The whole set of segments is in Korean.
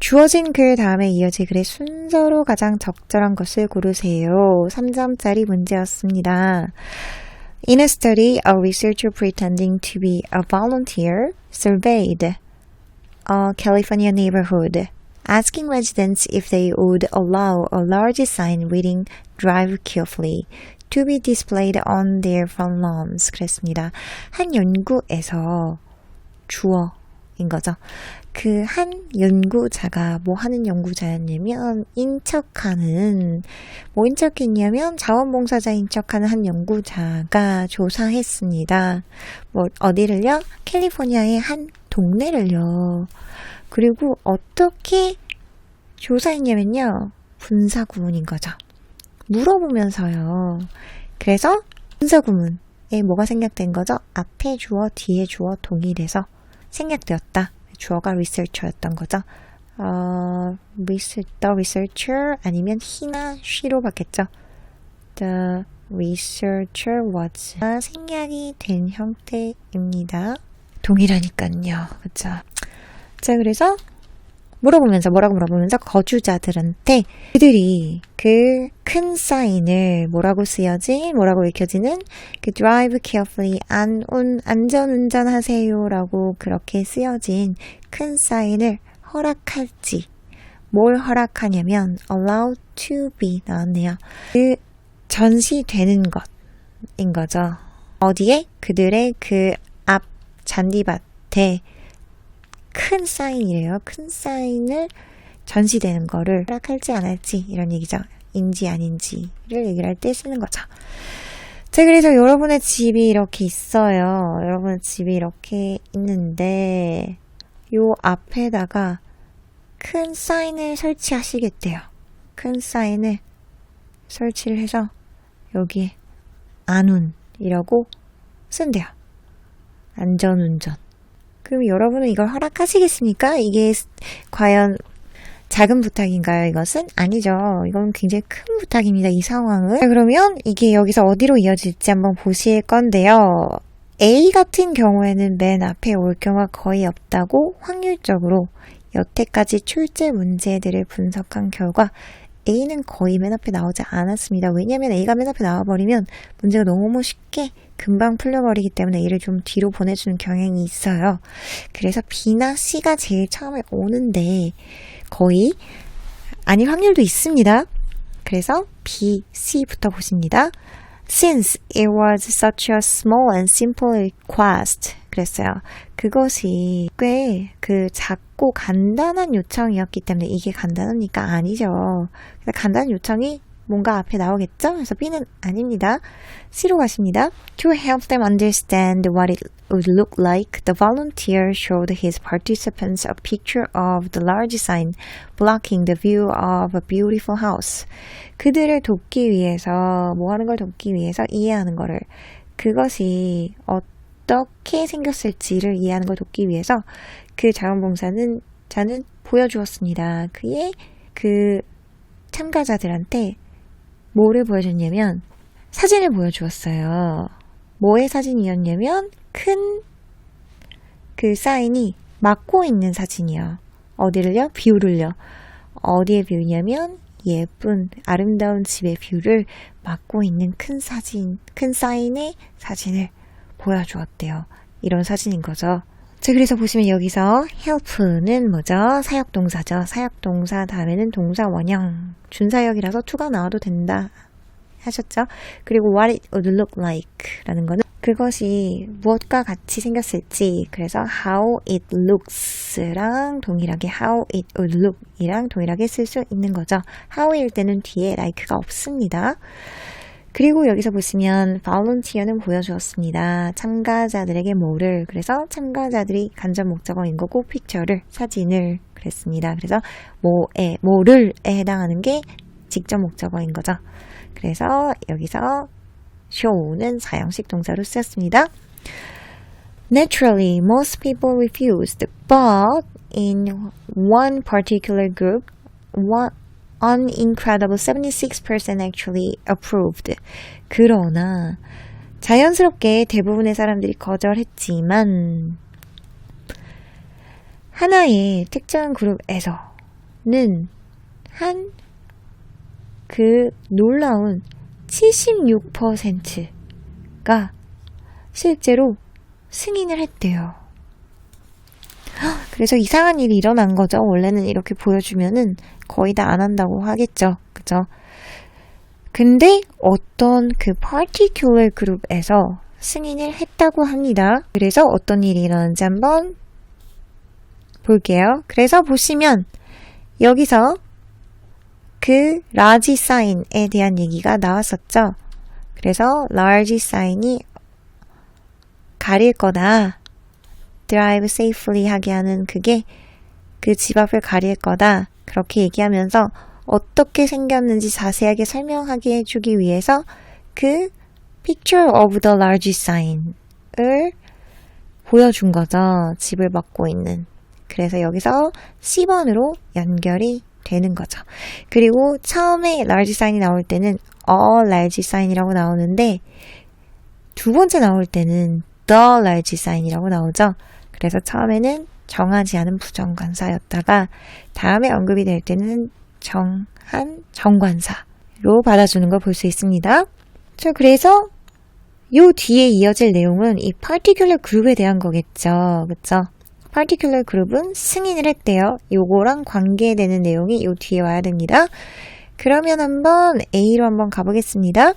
주어진 글 다음에 이어질 글의 순서로 가장 적절한 것을 고르세요. 3점짜리 문제였습니다. In a study, a researcher pretending to be a volunteer surveyed a California neighborhood, asking residents if they would allow a large sign reading "Drive carefully" to be displayed on their front lawns. 그랬습니다. 한 연구에서 주어인 거죠. 그 한 연구자가 뭐 하는 연구자였냐면 뭐 인척했냐면 자원봉사자인 척하는 한 연구자가 조사했습니다. 뭐 어디를요? 캘리포니아의 한 동네를요. 그리고 어떻게 조사했냐면요. 분사구문인 거죠. 물어보면서요. 그래서 분사구문에 뭐가 생략된 거죠? 앞에 주어, 뒤에 주어 동일해서 생략되었다. 주어가 researcher였던 거죠. The researcher 아니면 he나 she로 바뀌었죠. The researcher was 생략이 된 형태입니다. 동일하니까요. 그렇죠. 자, 그래서 뭐라고 물어보면서 거주자들한테 그들이 그 큰 사인을 뭐라고 읽혀지는 그 drive carefully 안전 운전하세요 라고 그렇게 쓰여진 큰 사인을 허락할지 뭘 허락하냐면 allow to be 나왔네요. 그 전시되는 것인 거죠. 어디에? 그들의 그 앞 잔디밭에 큰 사인이래요. 큰 사인을 전시되는 거를 허락할지 안 할지 이런 얘기죠. 인지 아닌지를 얘기를 할 때 쓰는 거죠. 자, 그래서 여러분의 집이 이렇게 있어요. 여러분의 집이 이렇게 있는데 요 앞에다가 큰 사인을 설치하시겠대요. 큰 사인을 설치를 해서 여기에 안운이라고 쓴대요. 안전운전. 그럼 여러분은 이걸 허락하시겠습니까? 이게 과연 작은 부탁인가요? 이것은? 아니죠. 이건 굉장히 큰 부탁입니다. 이 상황은. 자, 그러면 이게 여기서 어디로 이어질지 한번 보실 건데요. A 같은 경우에는 맨 앞에 올 경우가 거의 없다고 확률적으로 여태까지 출제 문제들을 분석한 결과 A는 거의 맨 앞에 나오지 않았습니다. 왜냐하면 A가 맨 앞에 나와버리면 문제가 너무 쉽게 금방 풀려버리기 때문에 A를 좀 뒤로 보내주는 경향이 있어요. 그래서 B나 C가 제일 처음에 오는데 거의 아닐 확률도 있습니다. 그래서 B, C부터 보십니다. Since it was such a small and simple request 그랬어요. 그것이 꽤 그 작고 간단한 요청이었기 때문에 이게 간단하니까 아니죠. 간단한 요청이 뭔가 앞에 나오겠죠? 그래서 B는 아닙니다. C로 가십니다. To help them understand what it would look like, the volunteer showed his participants a picture of the large sign blocking the view of a beautiful house. 그들을 돕기 위해서, 뭐 하는 걸 돕기 위해서 이해하는 거를, 그것이 어떻게 생겼을지를 이해하는 걸 돕기 위해서 그 자원봉사는 자는 보여주었습니다. 그의 그 참가자들한테 뭐를 보여줬냐면 사진을 보여주었어요. 뭐의 사진이었냐면 큰 그 사인이 막고 있는 사진이요. 어디를요? 뷰를요. 어디에 뷰냐면 예쁜 아름다운 집의 뷰를 막고 있는 큰 사인의 사진을 보여주었대요. 이런 사진인 거죠. 자, 그래서 보시면 여기서 help는 뭐죠? 사역동사죠. 사역동사 다음에는 동사 원형. 준사역이라서 to가 나와도 된다 하셨죠? 그리고 what it would look like 라는 거는 그것이 무엇과 같이 생겼을지, 그래서 how it looks랑 동일하게 how it would look 이랑 동일하게 쓸 수 있는 거죠. how일 때는 뒤에 like가 없습니다. 그리고 여기서 보시면 volunteer는 보여주었습니다. 참가자들에게 뭐를, 그래서 참가자들이 간접 목적어인 거고 picture를, 사진을 그랬습니다. 그래서 뭐를에 해당하는 게 직접 목적어인 거죠. 그래서 여기서 show는 사형식 동사로 쓰였습니다. Naturally, most people refused, but in one particular group, an incredible 76% actually approved. 그러나 자연스럽게 대부분의 사람들이 거절했지만 하나의 특정한 그룹에서 한 그 놀라운 76%가 실제로 승인을 했대요. 그래서 이상한 일이 일어난 거죠. 원래는 이렇게 보여주면은 거의 다 안 한다고 하겠죠. 그죠? 근데 어떤 그 particular 그룹에서 승인을 했다고 합니다. 그래서 어떤 일이 일어났는지 한번 볼게요. 그래서 보시면 여기서 그 large sign에 대한 얘기가 나왔었죠. 그래서 large sign이 가릴 거다. drive safely 하게 하는 그게 그 집 앞을 가릴 거다. 그렇게 얘기하면서 어떻게 생겼는지 자세하게 설명하게 해주기 위해서 그 picture of the large sign을 보여준 거죠. 집을 막고 있는. 그래서 여기서 C번으로 연결이 되는 거죠. 그리고 처음에 large sign이 나올 때는 a large sign이라고 나오는데 두 번째 나올 때는 the large sign이라고 나오죠. 그래서 처음에는 정하지 않은 부정관사였다가 다음에 언급이 될 때는 정한 정관사로 받아주는 걸 볼 수 있습니다. 자, 그래서 요 뒤에 이어질 내용은 이 particular 그룹에 대한 거겠죠. 그쵸? particular 그룹은 승인을 했대요. 요거랑 관계되는 내용이 요 뒤에 와야 됩니다. 그러면 한번 A로 한번 가보겠습니다.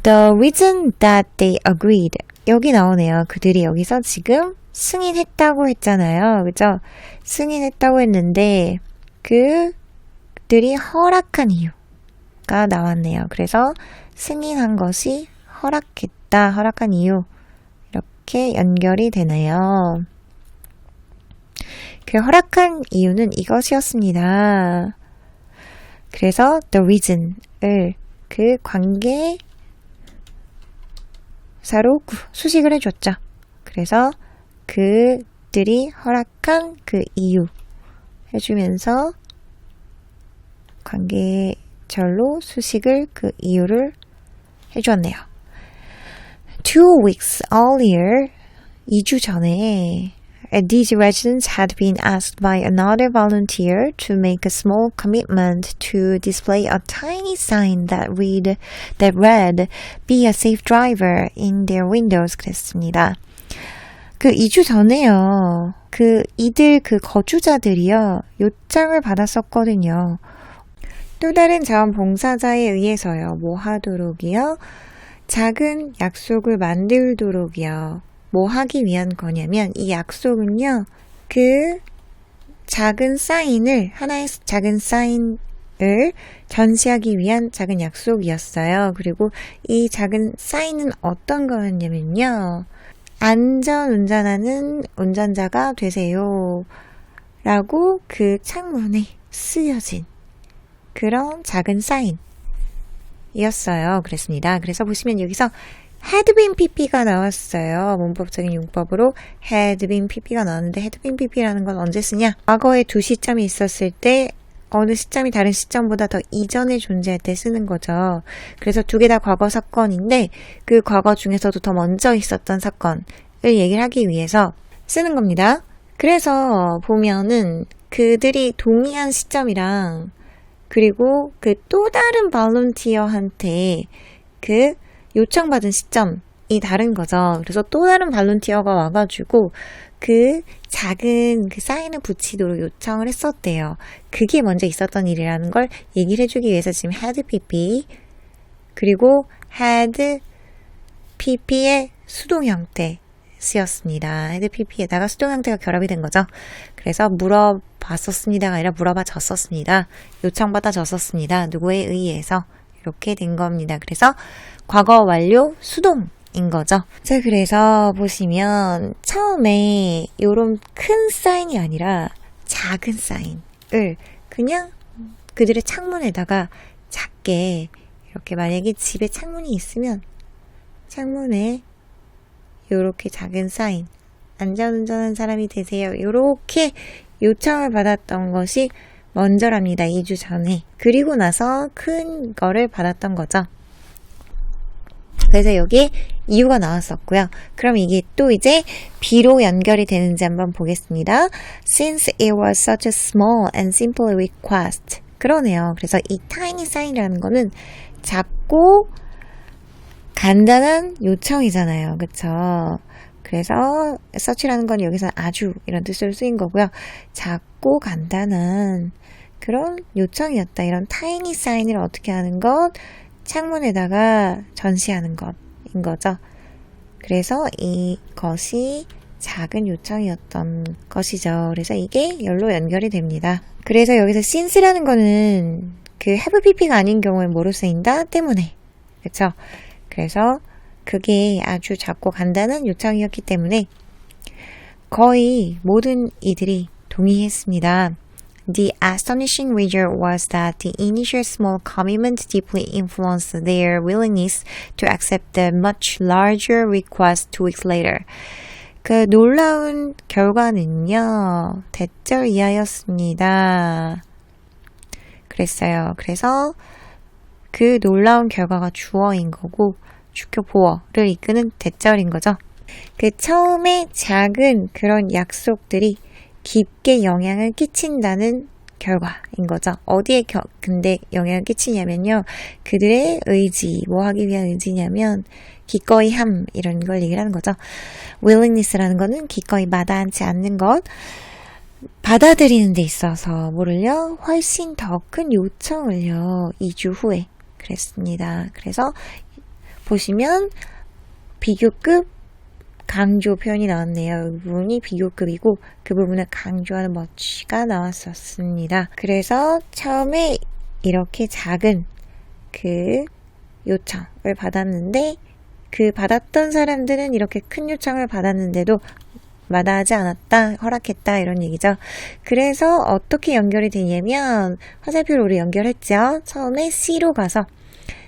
The reason that they agreed. 여기 나오네요. 그들이 여기서 지금 승인했다고 했잖아요. 그죠? 승인했다고 했는데 그들이 허락한 이유가 나왔네요. 그래서 승인한 것이 허락했다. 허락한 이유. 이렇게 연결이 되네요. 그 허락한 이유는 이것이었습니다. 그래서 the reason을 그 관계사로 수식을 해줬죠. 그래서 그들이 허락한 그 이유 해주면서 관계절로 수식을 그 이유를 해주었네요. 2 weeks earlier, 2주 전에 these residents had been asked by another volunteer to make a small commitment to display a tiny sign that read, "Be a safe driver" in their windows. 그랬습니다. 그 2주 전에요. 이들 거주자들이요. 요청을 받았었거든요. 또 다른 자원봉사자에 의해서요. 뭐 하도록이요? 작은 약속을 만들도록이요. 뭐 하기 위한 거냐면 이 약속은요. 그 작은 사인을 하나의 작은 사인을 전시하기 위한 작은 약속이었어요. 그리고 이 작은 사인은 어떤 거였냐면요. 안전 운전하는 운전자가 되세요. 라고 그 창문에 쓰여진 그런 작은 사인이었어요. 그랬습니다. 그래서 보시면 여기서 had been pp가 나왔어요. 문법적인 용법으로 had been pp가 나왔는데 had been pp라는 건 언제 쓰냐? 과거에 두 시점이 있었을 때 어느 시점이 다른 시점보다 더 이전에 존재할 때 쓰는 거죠. 그래서 두 개 다 과거 사건인데 그 과거 중에서도 더 먼저 있었던 사건을 얘기를 하기 위해서 쓰는 겁니다. 그래서 보면은 그들이 동의한 시점이랑 그리고 그 또 다른 발론티어한테 그 요청받은 시점이 다른 거죠. 그래서 또 다른 발론티어가 와가지고 그 작은 그 사인을 붙이도록 요청을 했었대요. 그게 먼저 있었던 일이라는 걸 얘기를 해주기 위해서 지금 had pp 그리고 had pp의 수동 형태 쓰였습니다. had pp에다가 수동 형태가 결합이 된 거죠. 그래서 물어봤었습니다가 아니라 물어봐졌었습니다. 요청받아졌었습니다. 누구에 의해서 이렇게 된 겁니다. 그래서 과거 완료 수동인 거죠. 자, 그래서 보시면 처음에 이런 큰 사인이 아니라 작은 사인을 그냥 그들의 창문에다가 작게 이렇게 만약에 집에 창문이 있으면 창문에 이렇게 작은 사인 안전운전한 사람이 되세요. 이렇게 요청을 받았던 것이 먼저랍니다. 2주 전에. 그리고 나서 큰 거를 받았던 거죠. 그래서 여기에 이유가 나왔었고요. 그럼 이게 또 이제 B로 연결이 되는지 한번 보겠습니다. Since it was such a small and simple request. 그러네요. 그래서 이 tiny sign이라는 거는 작고 간단한 요청이잖아요. 그쵸? 그래서 such라는 건 여기서 아주 이런 뜻으로 쓰인 거고요. 작고 간단한 그런 요청이었다. 이런 tiny sign을 어떻게 하는 것? 창문에다가 전시하는 것인 거죠. 그래서 이것이 작은 요청이었던 것이죠. 그래서 이게 열로 연결이 됩니다. 그래서 여기서 since라는 거는 그 have pp가 아닌 경우에 뭐로 쓰인다? 때문에. 그쵸? 그래서 그게 아주 작고 간단한 요청이었기 때문에 거의 모든 이들이 동의했습니다. The astonishing result was that the initial small commitment deeply influenced their willingness to accept the much larger request 2 weeks later. 그 놀라운 결과는요, 대절이하였습니다. 그랬어요. 그래서 그 놀라운 결과가 주어인 거고, 주격 보어를 이끄는 대절인 거죠. 그 처음에 작은 그런 약속들이 깊게 영향을 끼친다는 결과인 거죠. 어디에 근데 영향을 끼치냐면요. 그들의 의지, 뭐 하기 위한 의지냐면 기꺼이 함 이런 걸 얘기를 하는 거죠. willingness라는 거는 기꺼이 마다하지 않는 것, 받아들이는 데 있어서 뭐를요? 훨씬 더 큰 요청을요. 2주 후에 그랬습니다. 그래서 보시면 비교급 강조 표현이 나왔네요. 이 부분이 비교급이고 그 부분을 강조하는 much가 나왔었습니다. 그래서 처음에 이렇게 작은 그 요청을 받았는데 그 받았던 사람들은 이렇게 큰 요청을 받았는데도 마다하지 않았다, 허락했다 이런 얘기죠. 그래서 어떻게 연결이 되냐면 화살표로 우리 연결했죠. 처음에 C로 가서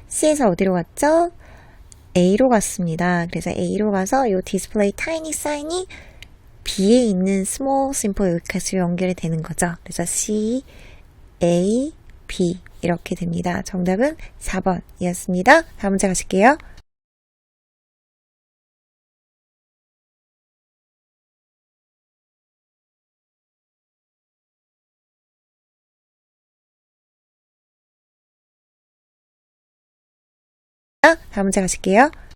C에서 어디로 갔죠? A로 갔습니다. 그래서 A로 가서 이 display tiny sign이 B에 있는 small simple request로 연결이 되는 거죠. 그래서 C, A, B 이렇게 됩니다. 정답은 4번이었습니다. 다음 문제 가실게요. 다음 문제 가실게요.